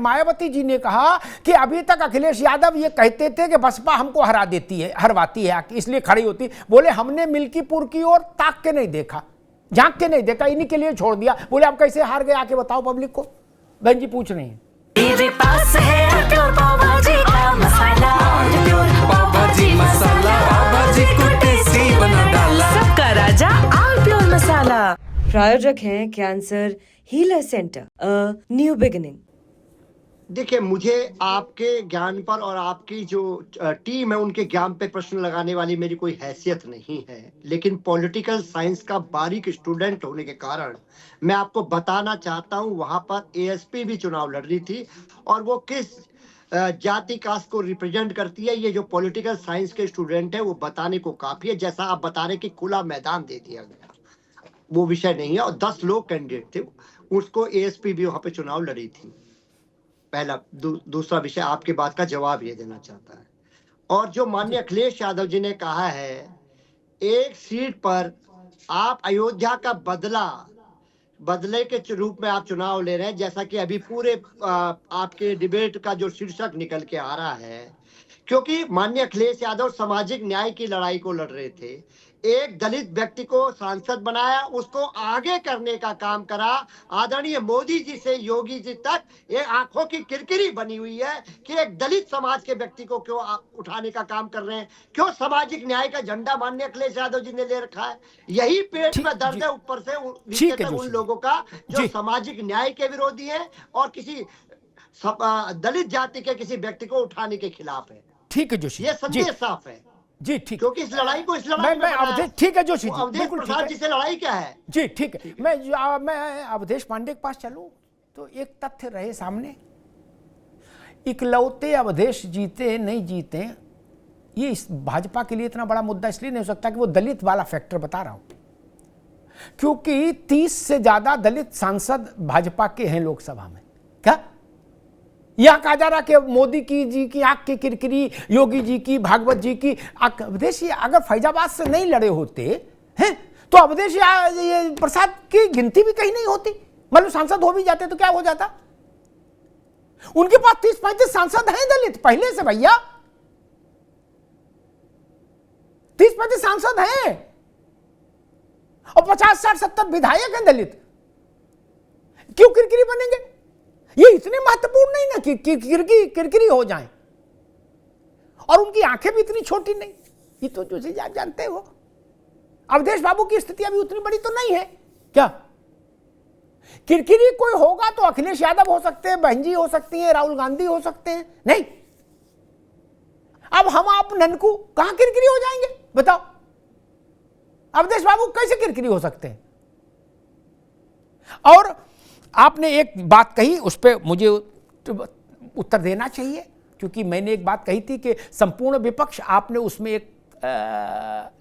मायावती जी ने कहा कि अभी तक अखिलेश यादव ये कहते थे कि बसपा हमको हरवाती है, इसलिए खड़ी होती। बोले हमने मिल्कीपुर की ओर ताक के नहीं देखा, झांक के नहीं देखा, इन्हीं के लिए छोड़ दिया। बोले आप कैसे हार गए, आके बताओ पब्लिक को। बहन जी पूछ रही हैं। मेरे पास है प्योर पाव भाजी का मसाला, प्योर पाव भाजी मसाला, पाव भाजी को टेस्टी बना डाला, सबका राजा आल प्योर मसाला। प्रायोजक हैं cancer healer centre, a new beginning. देखिए, मुझे आपके ज्ञान पर और आपकी जो टीम है उनके ज्ञान पे प्रश्न लगाने वाली मेरी कोई हैसियत नहीं है, लेकिन पॉलिटिकल साइंस का बारीक स्टूडेंट होने के कारण मैं आपको बताना चाहता हूं, वहां पर एएसपी भी चुनाव लड़ रही थी और वो किस जाति कास्ट को रिप्रेजेंट करती है, ये जो पॉलिटिकल साइंस के स्टूडेंट है वो बताने को काफी है। जैसा आप बता रहे कि खुला मैदान दे दिया गया, वो विषय नहीं है। और 10 लोग कैंडिडेट थे, उसको एएसपी भी वहां पे चुनाव लड़ी थी। पहला दूसरा विषय आपके बात का जवाब ये देना चाहता है। और जो माननीय अखिलेश यादव जी ने कहा है, एक सीट पर आप अयोध्या का बदले के रूप में आप चुनाव ले रहे हैं, जैसा कि अभी पूरे आपके डिबेट का जो शीर्षक निकल के आ रहा है, क्योंकि माननीय अखिलेश यादव सामाजिक न्याय की लड़ाई को लड़ रहे थे। एक दलित व्यक्ति को सांसद बनाया, उसको आगे करने का काम करा। आदरणीय मोदी जी से योगी जी तक ये आंखों की किरकिरी बनी हुई है कि एक दलित समाज के व्यक्ति को क्यों उठाने का काम कर रहे हैं, क्यों सामाजिक न्याय का झंडा माननीय अखिलेश यादव जी ने ले रखा है। यही पेट में दर्द है ऊपर से नीचे तक उन लोगों का जो सामाजिक न्याय के विरोधी है और किसी दलित जाति के किसी व्यक्ति को उठाने के खिलाफ है। ठीक है जोशी, ये संदेश साफ है जी। ठीक, क्योंकि इस लड़ाई को मैं अवधेश, ठीक है जोशी जी, अवधेश प्रसाद जी से लड़ाई क्या है जी। ठीक है, मैं अवधेश पांडे के पास चलूं तो एक तथ्य रहे सामने, इकलौते अवधेश जीते नहीं जीते, ये इस भाजपा के लिए इतना बड़ा मुद्दा इसलिए नहीं हो सकता कि वो दलित वाला फैक्टर बता रहा हूं, क्योंकि 30 से ज्यादा दलित सांसद भाजपा के हैं लोकसभा में। क्या यह कहा जा रहा कि मोदी जी की आंख की किरकिरी, योगी जी की, भागवत जी की। अवधेश अगर फैजाबाद से नहीं लड़े होते हैं तो अवधेश ये प्रसाद की गिनती भी कहीं नहीं होती। मतलब सांसद हो भी जाते तो क्या हो जाता। उनके पास 30-35 सांसद हैं दलित पहले से, भैया 30-35 सांसद हैं और 50-60-70 विधायक हैं दलित। क्यों किरकिरी बनेंगे? ये इतने महत्वपूर्ण नहीं ना कि किरकिरी हो जाए, और उनकी आंखें भी इतनी छोटी नहीं। ये तो जो चीज आप जानते हो, अवधेश बाबू की स्थिति अभी उतनी बड़ी तो नहीं है। क्या किरकिरी कोई होगा तो अखिलेश यादव हो सकते हैं, बहन जी हो सकती हैं, राहुल गांधी हो सकते हैं। नहीं, अब हम आप ननकू कहां किरकिरी हो जाएंगे बताओ? अवधेश बाबू कैसे किरकिरी हो सकते हैं? और आपने एक बात कही, उस पर मुझे उत्तर देना चाहिए, क्योंकि मैंने एक बात कही थी कि संपूर्ण विपक्ष, आपने उसमें एक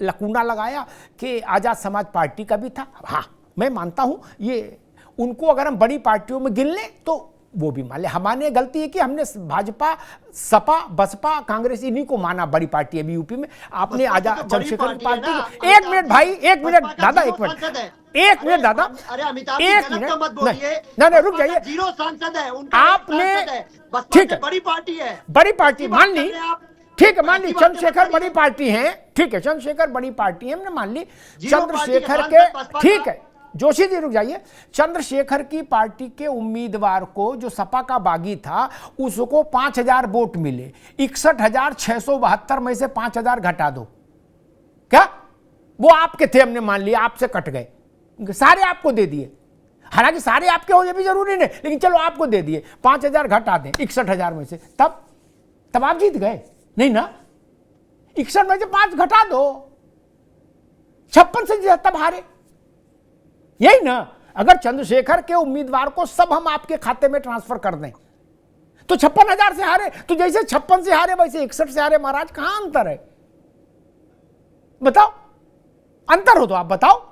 लकूना लगाया कि आजाद समाज पार्टी का भी था। हाँ, मैं मानता हूं ये, उनको अगर हम बड़ी पार्टियों में गिन लें तो वो भी मान ले। हमारे गलती है कि हमने भाजपा, सपा, बसपा, कांग्रेस इन्हीं को माना बड़ी पार्टी अभी यूपी में। आपने आजाद चंद्रशेखर पार्टी को, एक मिनट भाई, एक मिनट दादा, एक मिनट दादा, एक मिनट, नहीं रुक जाइए। 0 सांसद है आपने, ठीक है, बड़ी पार्टी है, बड़ी पार्टी मान ली, ठीक है, मान ली चंद्रशेखर बड़ी पार्टी है, ठीक है, चंद्रशेखर बड़ी पार्टी है, हमने मान ली चंद्रशेखर के, ठीक है जोशी जी रुक जाइए। चंद्रशेखर की पार्टी के उम्मीदवार को, जो सपा का बागी था, उसको 5000 वोट मिले। 61,672 में से 5000 घटा दो, क्या वो आपके थे, हमने मान लिया आपसे कट गए, सारे आपको दे दिए। हालांकि सारे आपके हो ये भी जरूरी नहीं, लेकिन चलो आपको दे दिए। 5000 घटा दें 61,000 में से, तब आप जीत गए नहीं ना। 61 में से 5 घटा दो, 56 से तब हारे, यही ना। अगर चंद्रशेखर के उम्मीदवार को सब हम आपके खाते में ट्रांसफर कर दें तो 56,000 से हारे, तो जैसे 56 से हारे वैसे 61 से हारे। महाराज कहां अंतर है बताओ? अंतर हो तो आप बताओ।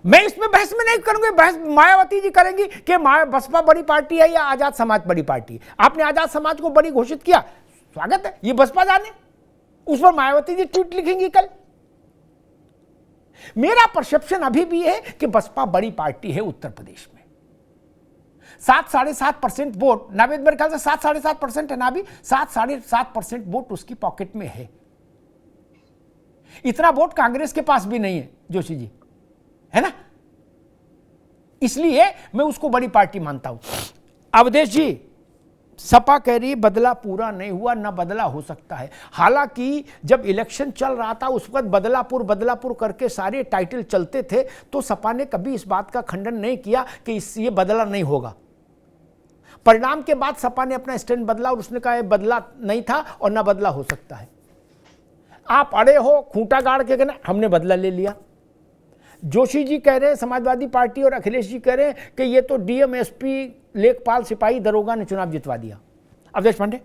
मैं इसमें बहस में नहीं करूंगी, बहस मायावती जी करेंगी कि बसपा बड़ी पार्टी है या आजाद समाज बड़ी पार्टी। आपने आजाद समाज को बड़ी घोषित किया, स्वागत है, ये बसपा जाने, उस पर मायावती जी ट्वीट लिखेंगी कल। मेरा परसेप्शन अभी भी है कि बसपा बड़ी पार्टी है उत्तर प्रदेश में। 7-7.5% वोट, नावेद मेरे ख्याल से 7-7.5% है ना, अभी 7-7.5% वोट उसकी पॉकेट में है। इतना वोट कांग्रेस के पास भी नहीं है जोशी जी, है ना, इसलिए मैं उसको बड़ी पार्टी मानता हूं। अवधेश जी, सपा कह रही बदला पूरा नहीं हुआ, ना बदला हो सकता है। हालांकि जब इलेक्शन चल रहा था उस वक्त बदलापुर करके सारे टाइटल चलते थे, तो सपा ने कभी इस बात का खंडन नहीं किया कि ये बदला नहीं होगा। परिणाम के बाद सपा ने अपना स्टैंड बदला और उसने कहा ये बदला नहीं था और ना बदला हो सकता है। आप अड़े हो, खूंटा गाड़ के कहना हमने बदला ले लिया। जोशी जी कह रहे हैं, समाजवादी पार्टी और अखिलेश जी कह रहे हैं कि ये तो डीएम, एसपी, लेखपाल, सिपाही, दरोगा ने चुनाव जितवा दिया। अवधेश पांडे,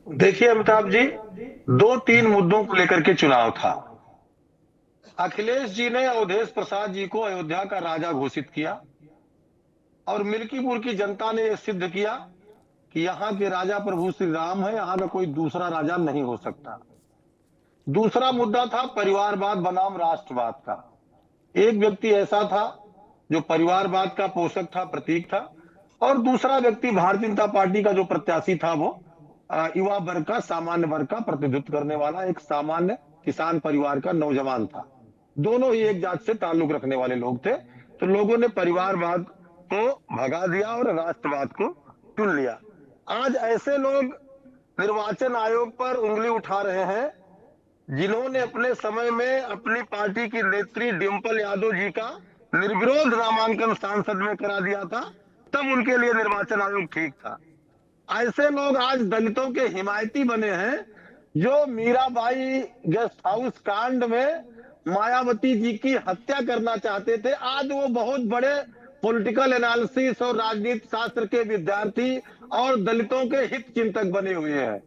देखिए अमिताभ जी, 2-3 मुद्दों को लेकर के चुनाव था। अखिलेश जी ने अवधेश प्रसाद जी को अयोध्या का राजा घोषित किया और मिल्कीपुर की जनता ने यह सिद्ध किया कि यहाँ के राजा प्रभु श्री राम है, यहाँ का कोई दूसरा राजा नहीं हो सकता। दूसरा मुद्दा था परिवारवाद बनाम राष्ट्रवाद का। एक व्यक्ति ऐसा था जो परिवारवाद का पोषक था, प्रतीक था, और दूसरा व्यक्ति भारतीय जनता पार्टी का जो प्रत्याशी था वो युवा वर्ग का, सामान्य वर्ग का प्रतिनिधित्व करने वाला एक सामान्य किसान परिवार का नौजवान था। दोनों ही एक जात से ताल्लुक रखने वाले लोग थे। तो लोगों ने परिवारवाद को भगा दिया और राष्ट्रवाद को चुन लिया। आज ऐसे लोग निर्वाचन आयोग पर उंगली उठा रहे हैं जिन्होंने अपने समय में अपनी पार्टी की नेत्री डिंपल यादव जी का निर्विरोध नामांकन सांसद में करा दिया था, तब उनके लिए निर्वाचन आयोग ठीक था। ऐसे लोग आज दलितों के हिमायती बने हैं जो मीराबाई गेस्ट हाउस कांड में मायावती जी की हत्या करना चाहते थे। आज वो बहुत बड़े पॉलिटिकल एनालिसिस और राजनीति शास्त्र के विद्यार्थी और दलितों के हित चिंतक बने हुए हैं।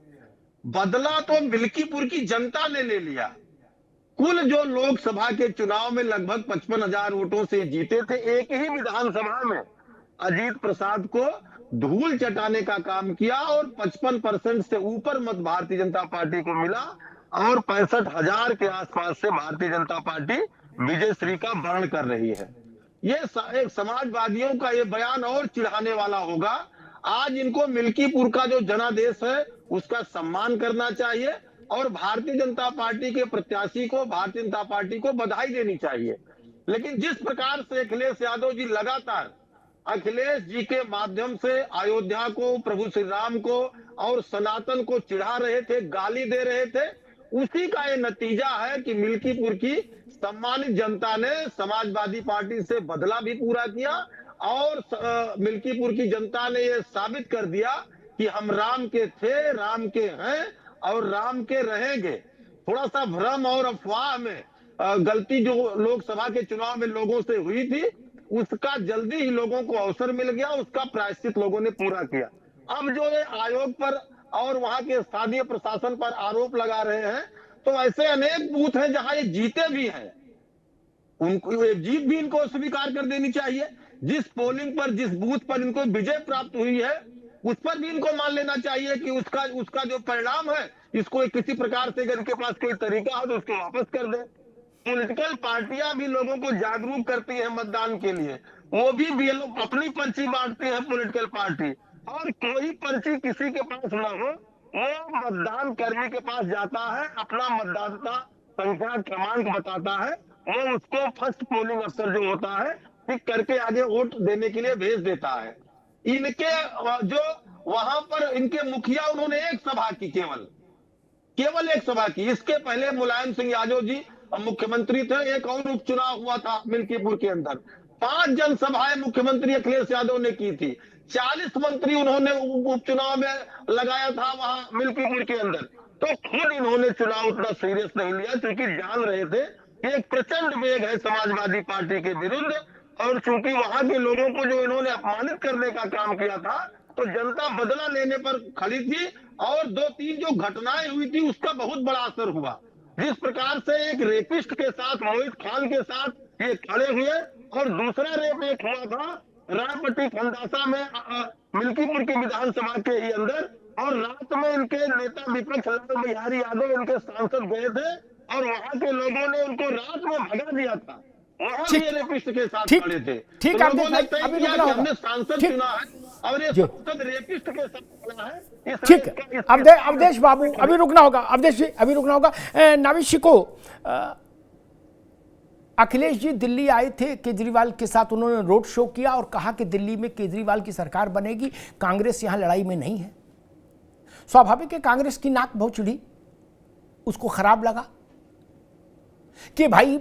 बदला तो मिल्कीपुर की जनता ने ले लिया। कुल जो लोकसभा के चुनाव में लगभग 55,000 वोटों से जीते थे, एक ही विधानसभा में अजीत प्रसाद को धूल चटाने का काम किया और 55% से ऊपर मत भारतीय जनता पार्टी को मिला और 65,000 के आसपास से भारतीय जनता पार्टी विजयश्री का वर्ण कर रही है। ये एक समाजवादियों का ये बयान और चिढ़ाने वाला होगा। आज इनको मिल्कीपुर का जो जनादेश है उसका सम्मान करना चाहिए और भारतीय जनता पार्टी के प्रत्याशी को, भारतीय जनता पार्टी को बधाई देनी चाहिए। लेकिन जिस प्रकार से अखिलेश यादव जी लगातार अखिलेश जी के माध्यम से अयोध्या को, प्रभु श्री राम को और सनातन को चिढ़ा रहे थे, गाली दे रहे थे, उसी का ये नतीजा है कि मिल्कीपुर की सम्मानित जनता ने समाजवादी पार्टी से बदला भी पूरा किया और मिल्कीपुर की जनता ने ये साबित कर दिया कि हम राम के थे, राम के हैं और राम के रहेंगे। थोड़ा सा भ्रम और अफवाह में गलती जो लोकसभा के चुनाव में लोगों से हुई थी, उसका जल्दी ही लोगों को अवसर मिल गया, उसका प्रायश्चित लोगों ने पूरा किया। अब जो ये आयोग पर और वहां के स्थानीय प्रशासन पर आरोप लगा रहे हैं, तो ऐसे अनेक बूथ हैं जहां ये जीते भी हैं, उनको ये जीत भी इनको स्वीकार कर देनी चाहिए। जिस पोलिंग पर, जिस बूथ पर इनको विजय प्राप्त हुई है, उस पर भी इनको मान लेना चाहिए कि उसका जो परिणाम है, इसको किसी प्रकार से अगर इनके पास कोई तरीका हो तो उसको वापस कर दे। पॉलिटिकल पार्टियां भी लोगों को जागरूक करती है मतदान के लिए, वो भी अपनी पर्ची बांटती है पॉलिटिकल पार्टी, और कोई पर्ची किसी के पास ना हो, वो मतदान कर्मी के पास जाता है, अपना मतदाता संख्या क्रमांक बताता है, वो उसको फर्स्ट पोलिंग अफसर जो होता है टिक करके आगे वोट देने के लिए भेज देता है। इनके जो वहां पर इनके मुखिया, उन्होंने एक सभा की, केवल एक सभा की। इसके पहले मुलायम सिंह यादव जी मुख्यमंत्री थे, एक और उपचुनाव हुआ था मिल्कीपुर के अंदर, 5 जनसभाएं मुख्यमंत्री अखिलेश यादव ने की थी, 40 मंत्री उन्होंने उपचुनाव में लगाया था वहां मिल्कीपुर के अंदर। तो खुद इन्होंने चुनाव उतना सीरियस नहीं लिया, क्योंकि जान रहे थे कि एक प्रचंड वेग है समाजवादी पार्टी के विरुद्ध, और चूंकि वहां के लोगों को जो इन्होंने अपमानित करने का काम किया था, तो जनता बदला लेने पर खड़ी थी, और 2-3 जो घटनाएं हुई थी उसका बहुत बड़ा असर हुआ। जिस प्रकार से एक रेपिस्ट के साथ, मोहित खान के साथ ये खड़े हुए, और दूसरा रेप एक हुआ था रायपट्टी खंडासा में मिल्कीपुर के विधानसभा के ही अंदर, और रात में इनके नेता विपक्ष लाल बिहारी यादव इनके सांसद गए थे और वहां के लोगों ने उनको रात में भगा दिया था। वहां ठीक। भी रेपिस्ट के साथ ठीक। खड़े थे। ठीक, तो आप लोगों ने देख- तय अभी किया रुकना कि होगा। हमने सांसद ठीक। चुना है और ये जी। सांसद रेपिस्ट के साथ खड़ा है। ठीक है, अवधेश बाबू अभी रुकना होगा, अवधेश जी अभी रुकना होगा। नाविद शिको, अखिलेश जी दिल्ली आए थे केजरीवाल के साथ, उन्होंने रोड शो किया और कहा कि दिल्ली में केजरीवाल की सरकार बनेगी, कांग्रेस यहां लड़ाई में नहीं है। स्वाभाविक है कांग्रेस की नाक बहुत चिढ़ी, उसको खराब लगा कि भाई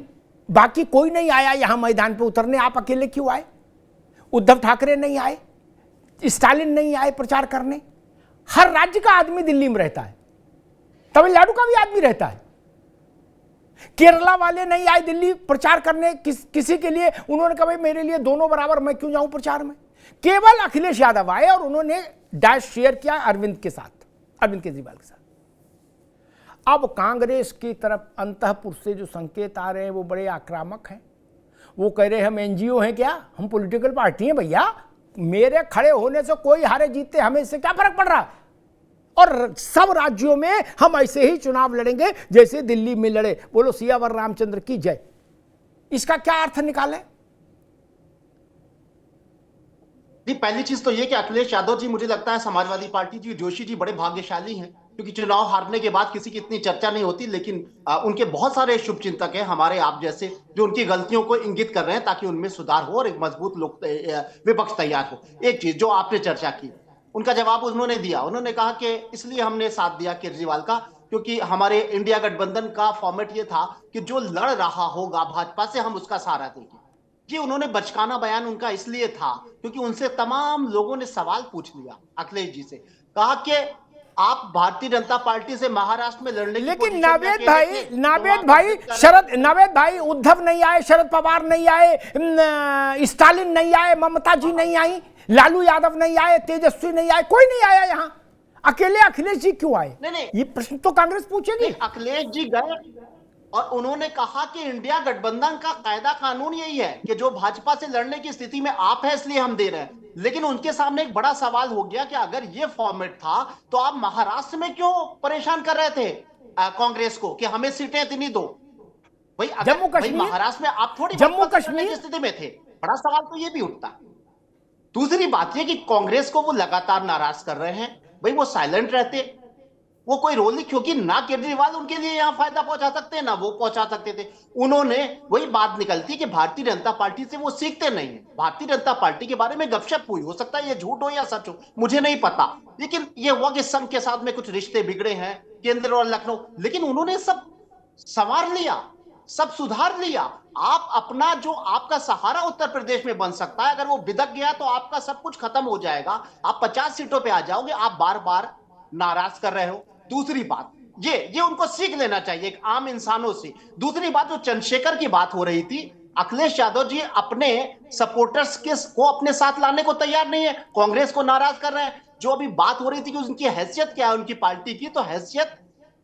बाकी कोई नहीं आया यहां मैदान पे उतरने, आप अकेले क्यों आए? उद्धव ठाकरे नहीं आए, स्टालिन नहीं आए प्रचार करने। हर राज्य का आदमी दिल्ली में रहता है, तमिलनाडु का भी आदमी रहता है, केरला वाले नहीं आए दिल्ली प्रचार करने किसी के लिए। उन्होंने कहा भाई मेरे लिए दोनों बराबर, मैं क्यों जाऊं प्रचार में। केवल अखिलेश यादव आए और उन्होंने डैश शेयर किया अरविंद के साथ, अरविंद केजरीवाल के साथ। अब कांग्रेस की तरफ अंतःपुर से जो संकेत आ रहे हैं वो बड़े आक्रामक हैं। वो कह रहे हैं हम एनजीओ हैं क्या, हम पॉलिटिकल पार्टी हैं भैया, मेरे खड़े होने से कोई हारे जीते हमें इससे क्या फर्क पड़ रहा है। और सब राज्यों में हम ऐसे ही चुनाव लड़ेंगे जैसे दिल्ली में लड़े। बोलो सियावर रामचंद्र की जय। इसका क्या अर्थ निकाले? जी, पहली चीज तो ये कि अखिलेश यादव जी, मुझे लगता है समाजवादी पार्टी जी, जोशी जी बड़े भाग्यशाली हैं, क्योंकि चुनाव हारने के बाद किसी की इतनी चर्चा नहीं होती, लेकिन उनके बहुत सारे शुभचिंतक हैं हमारे आप जैसे, जो उनकी गलतियों को इंगित कर रहे हैं ताकि उनमें सुधार हो और एक मजबूत विपक्ष तैयार हो। एक चीज जो आपने चर्चा की, उनका जवाब उन्होंने दिया। उन्होंने कहा कि इसलिए हमने साथ दिया केजरीवाल का क्योंकि हमारे इंडिया गठबंधन का फॉर्मेट ये था कि जो लड़ रहा होगा भाजपा से हम उसका सहारा देंगे। ये उन्होंने बचकाना बयान उनका इसलिए था क्योंकि उनसे तमाम लोगों ने सवाल पूछ लिया अखिलेश जी से, कहा कि आप भारतीय जनता पार्टी से महाराष्ट्र में लड़ने की लेकिन पोजीशन नावेद भाई उद्धव नहीं आए, शरद पवार नहीं आए, स्टालिन नहीं आए, ममता जी नहीं आई, लालू यादव नहीं आए, तेजस्वी नहीं आए, कोई नहीं आया यहाँ, अकेले अखिलेश जी क्यों आए? नहीं, ये प्रश्न तो कांग्रेस पूछेगी। अखिलेश जी गए और उन्होंने कहा कि इंडिया गठबंधन का कायदा कानून यही है कि जो भाजपा से लड़ने की स्थिति में आप है इसलिए हम दे रहे हैं। लेकिन उनके सामने एक बड़ा सवाल हो गया कि अगर ये फॉर्मेट था तो आप महाराष्ट्र में क्यों परेशान कर रहे थे कांग्रेस को कि हमें सीटें इतनी दो। भाई जम्मू कश्मीर, महाराष्ट्र में आप थोड़ी जम्मू कश्मीर की स्थिति में थे, बड़ा सवाल तो ये भी उठता। दूसरी बात ये कि कांग्रेस को वो लगातार नाराज कर रहे हैं। भाई वो साइलेंट रहते, वो कोई रोल नहीं, क्योंकि ना केजरीवाल उनके लिए यहां फायदा पहुंचा सकते हैं ना वो पहुंचा सकते थे। उन्होंने वही बात निकलती कि भारतीय जनता पार्टी से वो सीखते नहीं है। भारतीय जनता पार्टी के बारे में गपशप हुई, हो सकता है ये झूठ हो या सच हो, मुझे नहीं पता, लेकिन ये हुआ कि संघ के साथ में कुछ रिश्ते बिगड़े हैं केंद्र और लखनऊ, लेकिन उन्होंने सब संवार लिया, सब सुधार लिया। आप अपना जो आपका सहारा उत्तर प्रदेश में बन सकता है, अगर वो बिदक गया तो आपका सब कुछ खत्म हो जाएगा, आप 50 सीटों पे आ जाओगे। आप बार बार नाराज कर रहे हो। दूसरी बात ये उनको सीख लेना चाहिए एक आम इंसानों से। दूसरी बात, जो चंद्रशेखर की बात हो रही थी, अखिलेश यादव जी अपने सपोर्टर्स को अपने साथ लाने को तैयार नहीं है, कांग्रेस को नाराज कर रहे हैं। जो अभी बात हो रही थी कि उनकी हैसियत क्या है उनकी पार्टी की, तो हैसियत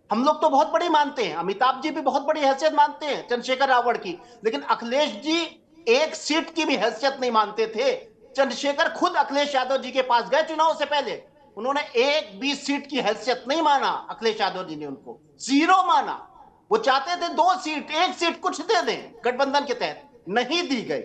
हम लोग तो बहुत बड़ी मानते हैं, अमिताभ जी भी बहुत बड़ी हैसियत मानते हैं चंद्रशेखर रावण की, लेकिन अखिलेश जी एक सीट की भी हैसियत नहीं मानते थे। चंद्रशेखर खुद अखिलेश यादव जी के पास गए चुनाव से पहले, उन्होंने एक भी सीट की हैसियत नहीं माना। अखिलेश यादव जी ने उनको 0 माना। वो चाहते थे 2 सीट, 1 सीट कुछ दे दें गठबंधन के तहत, नहीं दी गई।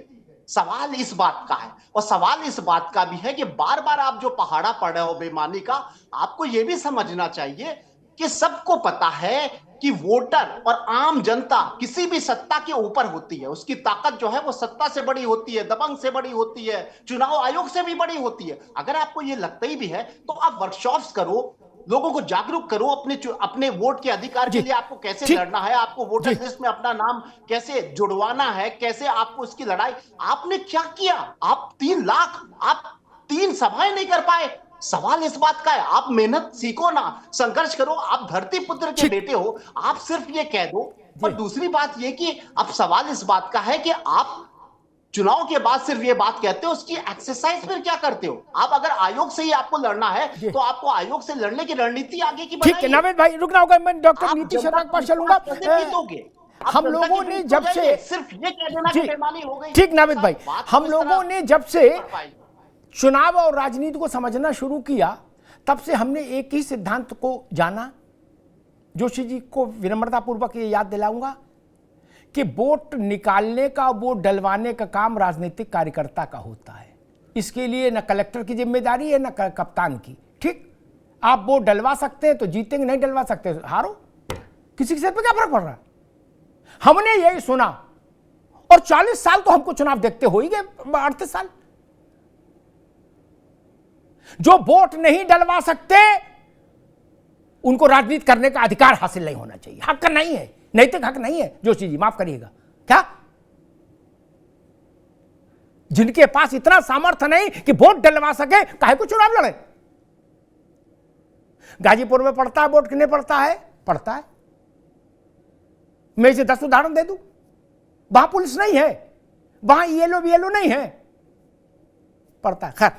सवाल इस बात का है, और सवाल इस बात का भी है कि बार बार आप जो पहाड़ा पड़ रहे हो बेईमानी का, आपको यह भी समझना चाहिए कि सबको पता है कि वोटर और आम जनता किसी भी सत्ता के ऊपर होती है। उसकी ताकत जो है वो सत्ता से बड़ी होती है, दबंग से बड़ी होती है, चुनाव आयोग से भी बड़ी होती है। अगर आपको ये लगता ही भी है तो आप वर्कशॉप्स करो, लोगों को जागरूक करो अपने वोट के अधिकार के लिए आपको कैसे लड़ना है, आपको वोटर लिस्ट में अपना नाम कैसे जुड़वाना है, कैसे आपको इसकी लड़ाई। आपने क्या किया? आप 3 लाख, आप 3 सभाएं नहीं कर पाए। सवाल इस बात का है, आप मेहनत सीखो ना, संघर्ष करो, आप धरती पुत्र के बेटे हो, आप सिर्फ ये कह दो। और दूसरी बात ये कि अब सवाल इस बात का है कि आप चुनाव के बाद सिर्फ ये बात कहते हो, उसकी एक्सरसाइज फिर क्या करते हो? आप अगर आयोग से ही आपको लड़ना है तो आपको आयोग से लड़ने की रणनीति आगे की ठीक है नावेद भाई, रुकना होगा, मैं डॉक्टर नीति शर्मा के पास चलूंगा। हम लोगों ने जब से सिर्फ ये कह देना कि बेईमानी हो गई, ठीक नावेद भाई, हम लोगों ने जब से चुनाव और राजनीति को समझना शुरू किया तब से हमने एक ही सिद्धांत को जाना। जोशी जी को विनम्रतापूर्वक ये याद दिलाऊंगा कि वोट निकालने का, वोट डलवाने का काम राजनीतिक कार्यकर्ता का होता है। इसके लिए न कलेक्टर की जिम्मेदारी है न कप्तान की। ठीक, आप वोट डलवा सकते हैं तो जीतेंगे, नहीं डलवा सकते तो हारो, किसी के सिर पे क्या फर्क पड़ रहा है। हमने यही सुना, और 40 साल तो हमको चुनाव देखते हो ही गए, 38 साल। जो वोट नहीं डलवा सकते उनको राजनीति करने का अधिकार हासिल नहीं होना चाहिए, हक नहीं है, नैतिक हक नहीं है। जोशी जी माफ करिएगा, क्या जिनके पास इतना सामर्थ्य नहीं कि वोट डलवा सके, काहे को चुनाव लड़े। गाजीपुर में पड़ता है वोट, कितने पड़ता है? पड़ता है। मैं इसे 10 उदाहरण दे दूं। वहां पुलिस नहीं है, वहां येलो बीएलओ नहीं है, पड़ता है। खैर,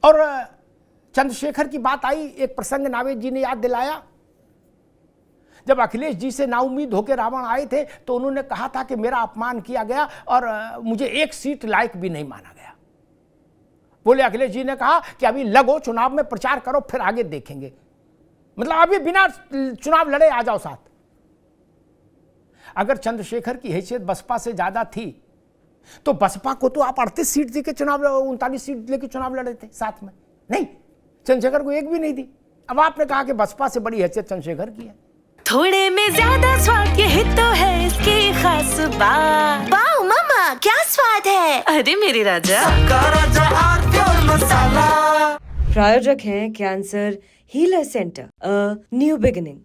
और चंद्रशेखर की बात आई, एक प्रसंग नावेद जी ने याद दिलाया। जब अखिलेश जी से नाउम्मीद होकर रावण आए थे तो उन्होंने कहा था कि मेरा अपमान किया गया और मुझे एक सीट लायक भी नहीं माना गया। बोले, अखिलेश जी ने कहा कि अभी लगो, चुनाव में प्रचार करो, फिर आगे देखेंगे। मतलब अभी बिना चुनाव लड़े आ जाओ साथ। अगर चंद्रशेखर की हैसियत बसपा से ज्यादा थी तो बसपा को तो आप 38 सीट देके चुनाव, 39 सीट लेके चुनाव लड़े थे साथ में। नहीं, चंद्रशेखर को एक भी नहीं दी। अब आपने कहा कि बसपा से बड़ी हैसियत चंद्रशेखर की है। थोड़े में ज्यादा स्वाद, यही तो है इसकी खास बात। वाओ मामा, क्या स्वाद है। अरे मेरे राजा, प्रायोजक हैं cancer healer centre, a new beginning.